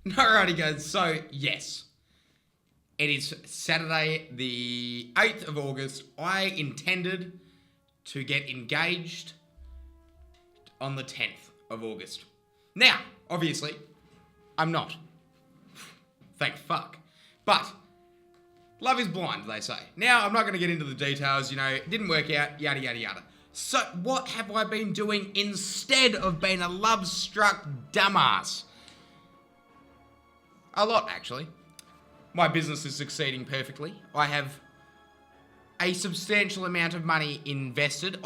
Alrighty, guys. So, yes. It is Saturday, the 8th of August. I intended to get engaged on the 10th of August. Now, obviously, I'm not. Thank fuck. But, love is blind, they say. Now, I'm not going to get into the details, it didn't work out, yada, yada, yada. So, what have I been doing instead of being a love-struck dumbass? A lot, actually. My business is succeeding perfectly. I have a substantial amount of money invested.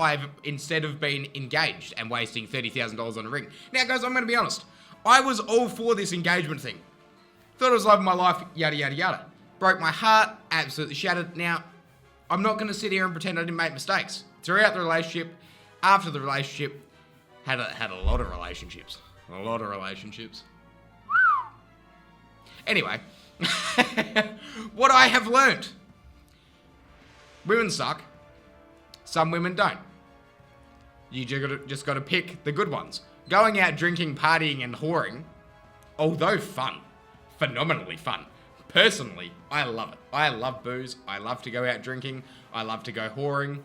Instead of being engaged and wasting $30,000 on a ring. Now, guys, I'm going to be honest. I was all for this engagement thing. Thought it was love of my life, yada, yada, yada. Broke my heart, absolutely shattered. Now, I'm not going to sit here and pretend I didn't make mistakes. Throughout the relationship, after the relationship, had a lot of relationships. A lot of relationships. Anyway, what I have learnt. Women suck. Some women don't. You just got to pick the good ones. Going out drinking, partying, and whoring, although fun, phenomenally fun. Personally, I love it. I love booze. I love to go out drinking. I love to go whoring.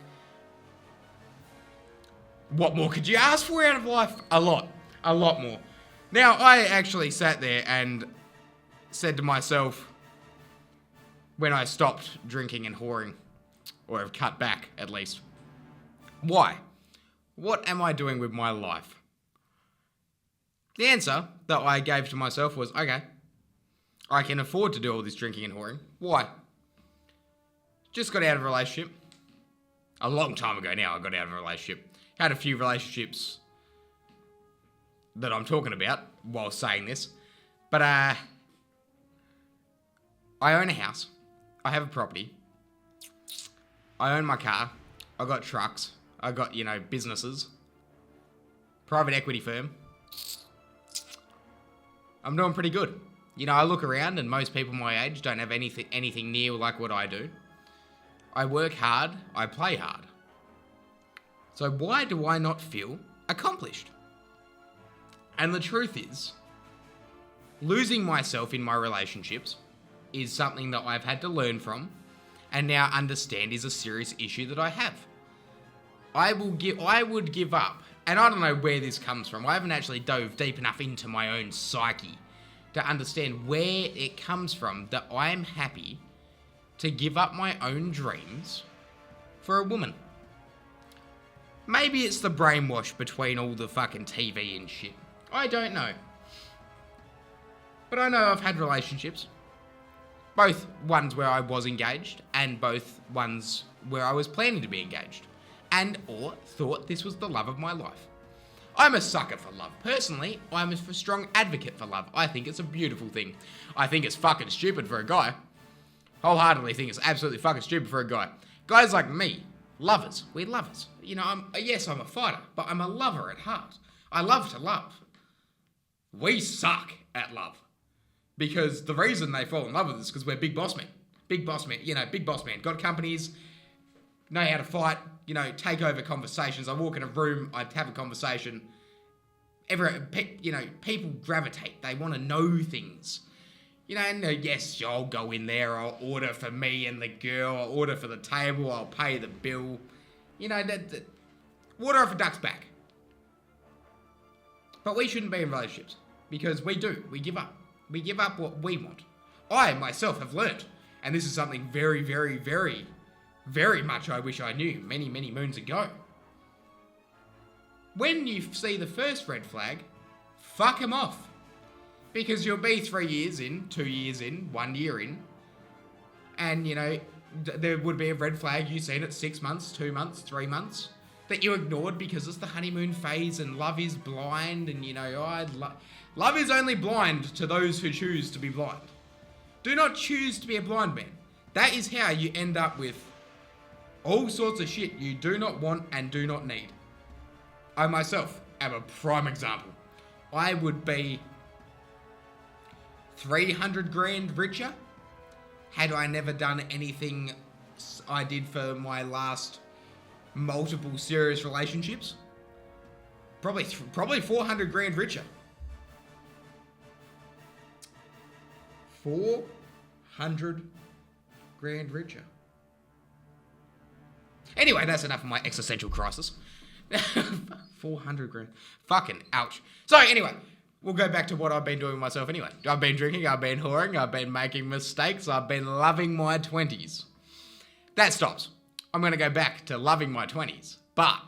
What more could you ask for out of life? A lot. A lot more. Now, I actually sat there and said to myself, when I stopped drinking and whoring, or have cut back at least, why? What am I doing with my life? The answer that I gave to myself was, okay, I can afford to do all this drinking and whoring. Why? Just got out of a relationship. A long time ago now I got out of a relationship. Had a few relationships that I'm talking about while saying this. But I own a house. I have a property. I own my car. I got trucks. I got, businesses. Private equity firm. I'm doing pretty good. I look around and most people my age don't have anything near like what I do. I work hard. I play hard. So why do I not feel accomplished? And the truth is, losing myself in my relationships is something that I've had to learn from and now understand is a serious issue that I have. I would give up, and I don't know where this comes from. I haven't actually dove deep enough into my own psyche to understand where it comes from that I'm happy to give up my own dreams for a woman. Maybe it's the brainwash between all the fucking TV and shit. I don't know. But I know I've had relationships. Both ones where I was engaged and both ones where I was planning to be engaged. And or thought this was the love of my life. I'm a sucker for love. Personally, I'm a strong advocate for love. I think it's a beautiful thing. I think it's fucking stupid for a guy. Wholeheartedly think it's absolutely fucking stupid for a guy. Guys like me, lovers. We're lovers. I'm a fighter, but I'm a lover at heart. I love to love. We suck at love. Because the reason they fall in love with us is because we're big boss men. Big boss men. Big boss man. Got companies, know how to fight, take over conversations. I walk in a room, I have a conversation. People gravitate. They want to know things. Yes, I'll go in there, I'll order for me and the girl, I'll order for the table, I'll pay the bill. Water off a duck's back. But we shouldn't be in relationships. Because we do. We give up. We give up what we want. I, myself, have learnt, and this is something very, very, very, very much I wish I knew many, many moons ago. When you see the first red flag, fuck him off. Because you'll be 3 years in, 2 years in, 1 year in, and, there would be a red flag you seen at 6 months, 2 months, 3 months, that you ignored because it's the honeymoon phase and love is blind and, love is only blind to those who choose to be blind. Do not choose to be a blind man. That is how you end up with all sorts of shit you do not want and do not need. I myself am a prime example. I would be 300 grand richer had I never done anything I did for my last multiple serious relationships. Probably 400 grand richer. 400 grand richer. Anyway, that's enough of my existential crisis. 400 grand. Fucking ouch. So anyway, we'll go back to what I've been doing with myself anyway. I've been drinking, I've been whoring, I've been making mistakes, I've been loving my 20s. That stops. I'm going to go back to loving my 20s. But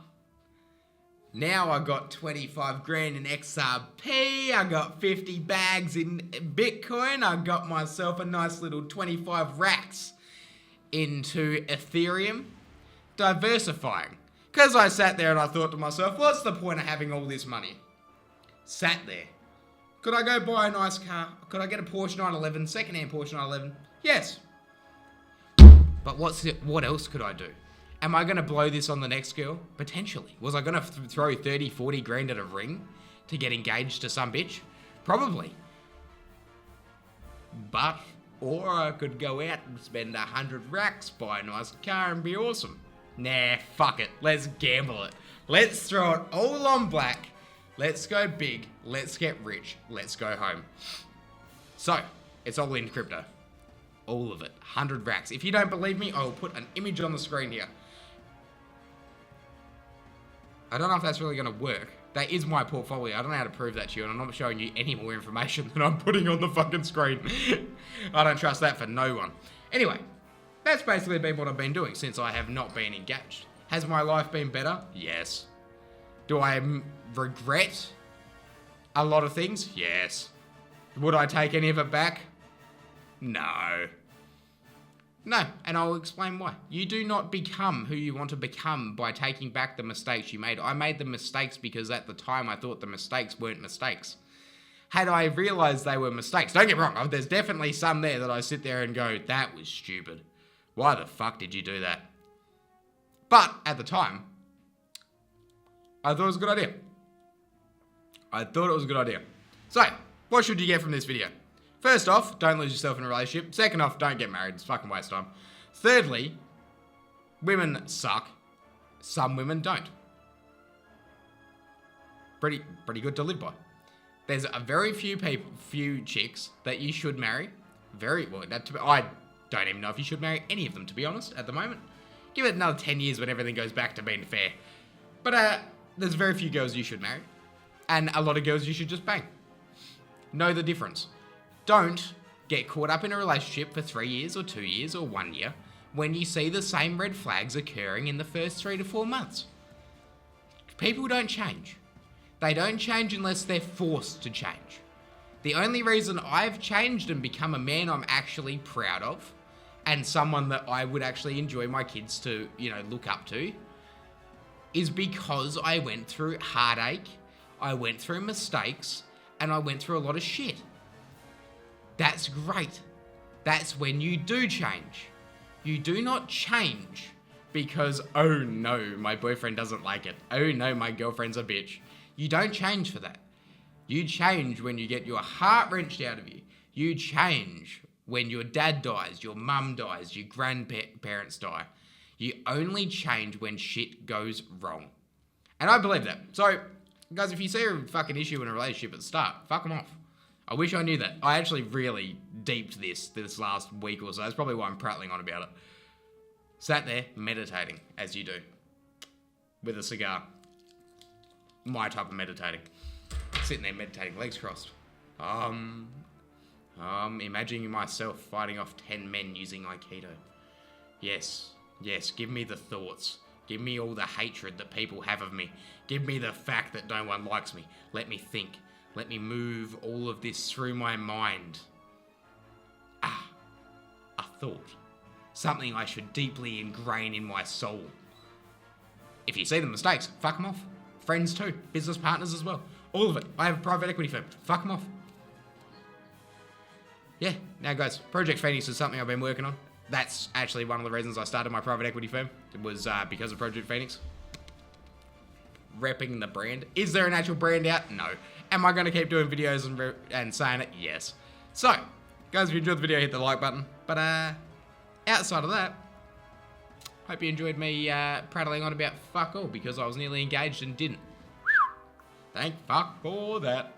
now I got 25 grand in XRP, I got 50 bags in Bitcoin, I got myself a nice little 25 racks into Ethereum, diversifying. Because I sat there and I thought to myself, what's the point of having all this money? Sat there. Could I go buy a nice car? Could I get a Porsche 911, second-hand Porsche 911? Yes. But what else could I do? Am I going to blow this on the next girl? Potentially. Was I going to throw 30, 40 grand at a ring to get engaged to some bitch? Probably. Or I could go out and spend 100 racks, buy a nice car and be awesome. Nah, fuck it. Let's gamble it. Let's throw it all on black. Let's go big. Let's get rich. Let's go home. So, it's all in crypto. All of it. 100 racks. If you don't believe me, I'll put an image on the screen here. I don't know if that's really going to work. That is my portfolio. I don't know how to prove that to you, and I'm not showing you any more information than I'm putting on the fucking screen. I don't trust that for no one. Anyway, that's basically been what I've been doing since I have not been engaged. Has my life been better? Yes. Do I regret a lot of things? Yes. Would I take any of it back? No. No, and I'll explain why. You do not become who you want to become by taking back the mistakes you made. I made the mistakes because at the time I thought the mistakes weren't mistakes. Had I realised they were mistakes, don't get me wrong, there's definitely some there that I sit there and go, that was stupid. Why the fuck did you do that? But at the time, I thought it was a good idea. So, what should you get from this video? First off, don't lose yourself in a relationship. Second off, don't get married. It's fucking waste of time. Thirdly, women suck. Some women don't. Pretty good to live by. There's a very few chicks that you should marry. I don't even know if you should marry any of them, to be honest, at the moment. Give it another 10 years when everything goes back to being fair. But there's very few girls you should marry. And a lot of girls you should just bang. Know the difference. Don't get caught up in a relationship for 3 years or 2 years or 1 year when you see the same red flags occurring in the first 3 to 4 months. People don't change. They don't change unless they're forced to change. The only reason I've changed and become a man I'm actually proud of and someone that I would actually enjoy my kids to, look up to is because I went through heartache, I went through mistakes, and I went through a lot of shit. That's great. That's when you do change. You do not change because, oh no, my boyfriend doesn't like it. Oh no, my girlfriend's a bitch. You don't change for that. You change when you get your heart wrenched out of you. You change when your dad dies, your mum dies, your grandparents die. You only change when shit goes wrong. And I believe that. So, guys, if you see a fucking issue in a relationship at the start, fuck them off. I wish I knew that. I actually really deeped this last week or so. That's probably why I'm prattling on about it. Sat there meditating, as you do. With a cigar. My type of meditating. Sitting there meditating, legs crossed. Imagining myself fighting off 10 men using Aikido. Yes, give me the thoughts. Give me all the hatred that people have of me. Give me the fact that no one likes me. Let me think. Let me move all of this through my mind. A thought. Something I should deeply ingrain in my soul. If you see the mistakes, fuck them off. Friends too. Business partners as well. All of it. I have a private equity firm. Fuck them off. Yeah, now guys, Project Phoenix is something I've been working on. That's actually one of the reasons I started my private equity firm. It was because of Project Phoenix. Repping the brand. Is there an actual brand out? No. Am I going to keep doing videos and saying it? Yes. So, guys, if you enjoyed the video, hit the like button. But outside of that, hope you enjoyed me prattling on about fuck all because I was nearly engaged and didn't. Thank fuck for that.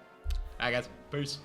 Alright guys, peace.